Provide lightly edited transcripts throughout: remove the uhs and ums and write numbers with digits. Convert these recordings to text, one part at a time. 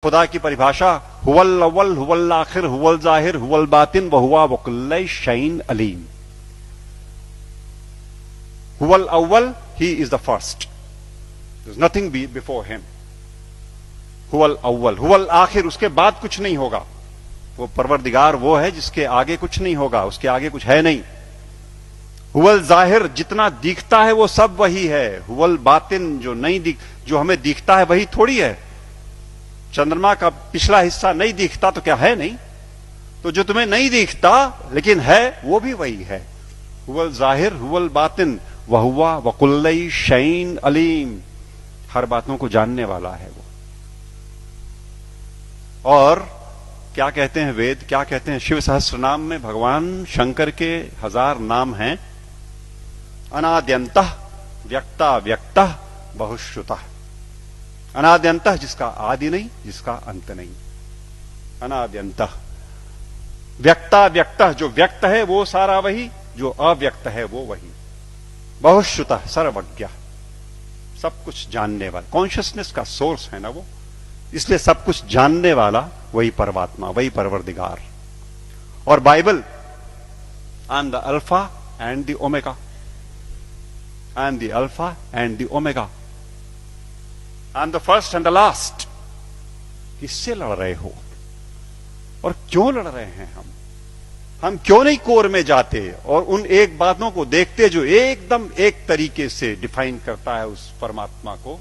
खुदा की परिभाषा हुवल अव्वल हुवल आखिर हुवल जाहिर हुवल बातिन व हुवा वकुल्लै शैइन अलीम। हुवल अव्वल, he is the first, there is nothing before him. हुवल अव्वल, हुवल आखिर, उसके बाद कुछ नहीं होगा। वो परवरदिगार वो है जिसके आगे कुछ नहीं होगा, उसके आगे कुछ है नहीं। हुवल जाहिर, जितना दिखता है वो सब वही है। हुवल बातिन, जो हमें दिखता है वही थोड़ी है। चंद्रमा का पिछला हिस्सा नहीं दिखता तो क्या है नहीं? तो जो तुम्हें नहीं दिखता लेकिन है वो भी वही है। हुवल जाहिर हुवल बातिन वहुवा वकुल्लै शैइन अलीम, हर बातों को जानने वाला है वो। और क्या कहते हैं वेद, क्या कहते हैं? शिव सहस्त्र नाम में भगवान शंकर के 1000 नाम हैं। अनाद्यंतः व्यक्ता व्यक्तः बहुश्रुतः। अनाद्यंतः, जिसका आदि नहीं, जिसका अंत नहीं। अनाद्यंतः व्यक्ता व्यक्तः, जो व्यक्त है वो सारा वही, जो अव्यक्त है वो वही। बहुश्रुतः, सर्वज्ञ, सब कुछ जानने वाला, कॉन्शियसनेस का सोर्स है ना वो, इसलिए सब कुछ जानने वाला वही परमात्मा, वही परवरदिगार। और Bible, I am the alpha and the omega, I am the alpha and the omega, I am the first and the last. किससे लड़ रहे हो और क्यों लड़ रहे हैं? हम क्यों नहीं कोर में जाते और उन एक बातों को देखते जो एकदम एक तरीके से डिफाइन करता है उस परमात्मा को,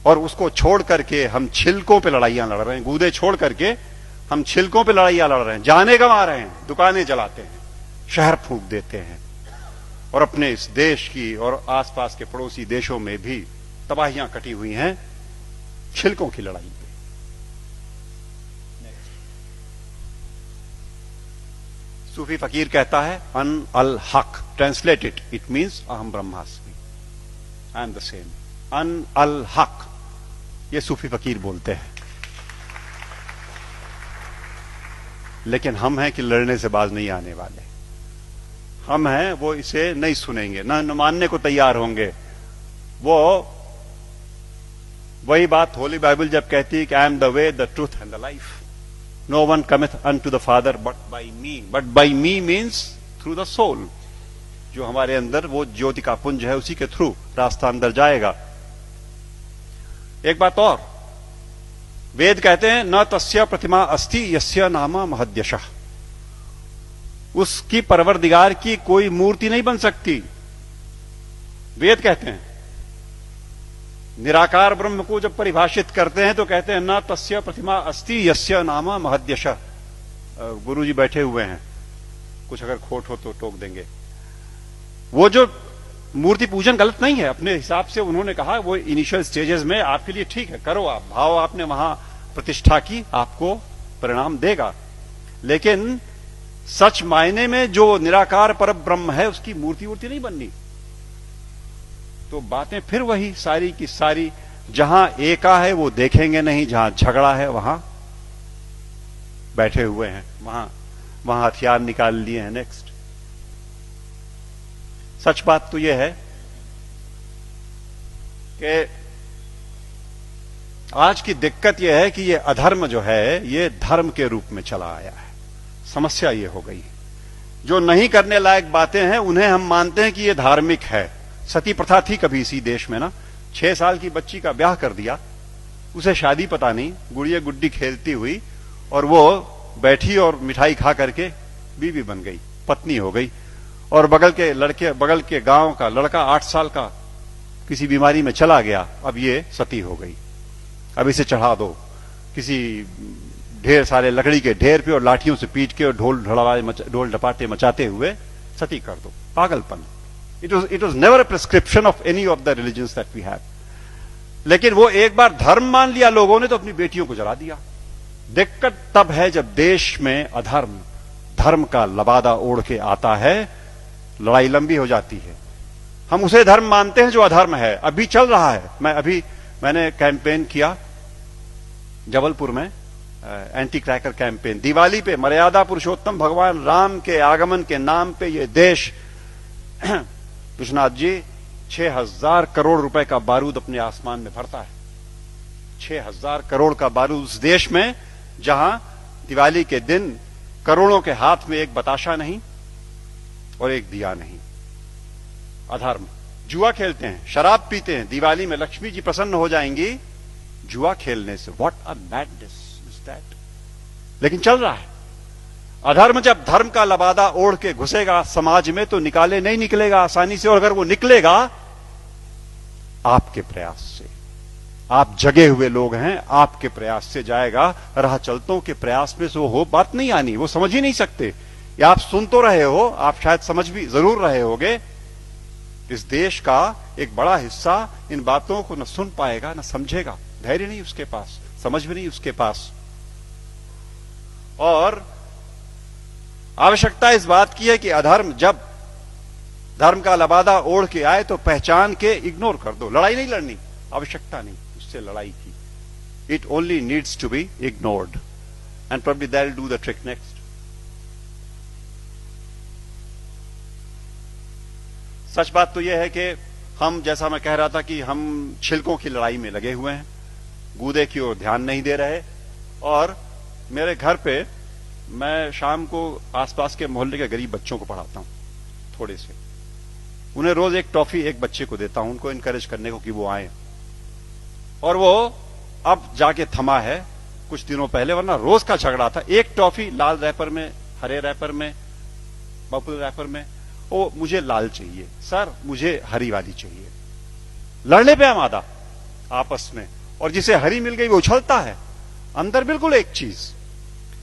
और उसको छोड़ करके हम छिलकों पे लड़ाइयां लड़ रहे हैं। गूदे छोड़ करके हम छिलकों पे लड़ाइयां लड़ रहे हैं, जाने गंवा रहे हैं, दुकानें जलाते हैं, शहर फूंक देते हैं, और अपने इस देश की और आसपास के पड़ोसी देशों में भी तबाहियां कटी हुई हैं छिलकों की लड़ाई पे। सूफी फकीर कहता है अन अल हक, ट्रांसलेटेड इट मीन्स अहम ब्रह्मास्मि, आई एम द सेम। अन अल हक, ये सूफी फकीर बोलते हैं। लेकिन हम हैं कि लड़ने से बाज नहीं आने वाले। हम हैं वो इसे नहीं सुनेंगे, न मानने को तैयार होंगे। वो वही बात होली बाइबल जब कहती है कि I am the way the truth and the life, no one cometh unto the father but by me. But by me means through the soul, जो हमारे अंदर वो ज्योति का पुंज है, उसी के थ्रू रास्ता अंदर जाएगा। एक बात और, वेद कहते हैं न तस्य प्रतिमा अस्ति यस्य नाम महद्यशः, उसकी परवरदिगार की कोई मूर्ति नहीं बन सकती। वेद कहते हैं। निराकार ब्रह्म को जब परिभाषित करते हैं तो कहते हैं न तस्य प्रतिमा अस्ति यस्य नाम महद्यशः। गुरुजी बैठे हुए हैं, कुछ अगर खोट हो तो टोक देंगे। वो जो मूर्ति पूजन गलत नहीं है, अपने हिसाब से उन्होंने कहा वो इनिशियल स्टेजेस में आपके लिए ठीक है, करो आप, भाव आपने वहां प्रतिष्ठा की, आपको परिणाम देगा। लेकिन सच मायने में जो निराकार पर ब्रह्म है उसकी मूर्ति वूर्ति नहीं बननी। तो बातें फिर वही सारी की सारी, जहां एका है वो देखेंगे नहीं, जहां झगड़ा है वहां बैठे हुए हैं, वहां हथियार निकाल लिए हैं। नेक्स्ट, सच बात तो यह है कि आज की दिक्कत यह है कि ये अधर्म जो है ये धर्म के रूप में चला आया है। समस्या ये हो गई, जो नहीं करने लायक बातें हैं उन्हें हम मानते हैं कि ये धार्मिक है। सती प्रथा थी कभी इसी देश में ना, 6 साल की बच्ची का ब्याह कर दिया, उसे शादी पता नहीं, गुड़िया गुड्डी खेलती हुई, और वो बैठी और मिठाई खा करके बीवी बन गई, पत्नी हो गई। और बगल के गांव का लड़का 8 साल का किसी बीमारी में चला गया, अब ये सती हो गई। अब इसे चढ़ा दो किसी ढेर सारे लकड़ी के ढेर पे और लाठियों से पीट के और ढोल डपाटे मचाते हुए सती कर दो। पागलपन। It was never a prescription of any of the religions that we have. लेकिन वो एक बार धर्म मान लिया लोगों ने तो अपनी बेटियों को जला दिया। दिक्कत तब है जब देश में अधर्म धर्म का लबादा ओढ़ के आता है, लड़ाई लंबी हो जाती है। हम उसे धर्म मानते हैं जो अधर्म है। अभी चल रहा है, मैंने कैंपेन किया जबलपुर में, एंटी क्रैकर कैंपेन। दिवाली पे मर्यादा पुरुषोत्तम भगवान राम के आगमन के नाम पे ये देश, विश्वनाथ जी, 6000 करोड़ रुपए का बारूद अपने आसमान में भरता है। 6,000 करोड़ का बारूद उस देश में जहां दिवाली के दिन करोड़ों के हाथ में एक बताशा नहीं और एक दिया नहीं। अधर्म। जुआ खेलते हैं, शराब पीते हैं, दिवाली में लक्ष्मी जी प्रसन्न हो जाएंगी जुआ खेलने से। What a madness is that. लेकिन चल रहा है। अधर्म जब धर्म का लबादा ओढ़ के घुसेगा समाज में तो निकाले नहीं निकलेगा आसानी से, और अगर वो निकलेगा आपके प्रयास से। आप जगे हुए लोग हैं, आपके प्रयास से जाएगा। राह चलतों के प्रयास में से वो बात नहीं आनी, वो समझ ही नहीं सकते। या आप सुन तो रहे हो, आप शायद समझ भी जरूर रहे होगे। इस देश का एक बड़ा हिस्सा इन बातों को न सुन पाएगा न समझेगा। धैर्य नहीं उसके पास, समझ भी नहीं उसके पास। और आवश्यकता इस बात की है कि अधर्म जब धर्म का लबादा ओढ़ के आए तो पहचान के इग्नोर कर दो। लड़ाई नहीं लड़नी, आवश्यकता नहीं उससे लड़ाई की। It only needs to be ignored and probably that will do the trick next. सच बात तो यह है कि हम, जैसा मैं कह रहा था, कि हम छिलकों की लड़ाई में लगे हुए हैं, गूदे की ओर ध्यान नहीं दे रहे। और मेरे घर पे मैं शाम को आसपास के मोहल्ले के गरीब बच्चों को पढ़ाता हूं, थोड़े से। उन्हें रोज एक टॉफी एक बच्चे को देता हूं, उनको इनकरेज करने को कि वो आए। और वो अब जाके थमा है कुछ दिनों पहले, वरना रोज का झगड़ा था। एक टॉफी लाल रैपर में, हरे रैपर में, पर्पल रैपर में। ओ मुझे लाल चाहिए सर, मुझे हरी वाली चाहिए। लड़ने पे आमादा आपस में। और जिसे हरी मिल गई वो उछलता है, अंदर बिल्कुल एक चीज,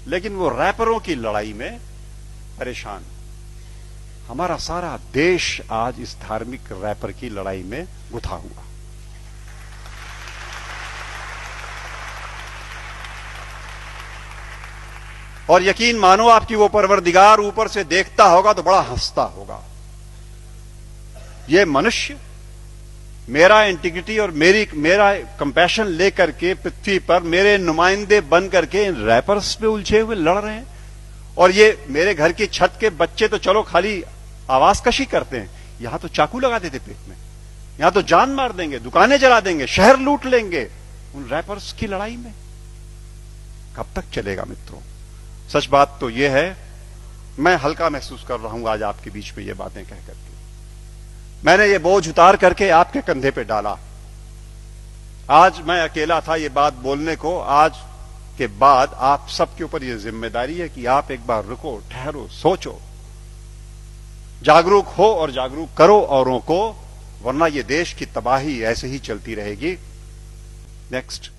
लेकिन वो रैपरों की लड़ाई में परेशान। हमारा सारा देश आज इस धार्मिक रैपर की लड़ाई में गुथा हुआ। और यकीन मानो आपकी वो परवरदिगार ऊपर से देखता होगा तो बड़ा हंसता होगा। ये मनुष्य मेरा इंटीग्रिटी और मेरा कंपैशन लेकर के पृथ्वी पर मेरे नुमाइंदे बन करके इन रैपर्स पे उलझे हुए लड़ रहे हैं। और ये मेरे घर की छत के बच्चे तो चलो खाली आवाज कशी करते हैं, यहां तो चाकू लगा देते पेट में, यहां तो जान मार देंगे, दुकानें जला देंगे, शहर लूट लेंगे। उन रैपर्स की लड़ाई में कब तक चलेगा मित्रों? सच बात तो यह है, मैं हल्का महसूस कर रहा हूं आज आपके बीच में ये बातें कह करके। मैंने ये बोझ उतार करके आपके कंधे पे डाला। आज मैं अकेला था ये बात बोलने को। आज के बाद आप सबके ऊपर ये जिम्मेदारी है कि आप एक बार रुको, ठहरो, सोचो, जागरूक हो और जागरूक करो औरों को, वरना ये देश की तबाही ऐसे ही चलती रहेगी। नेक्स्ट।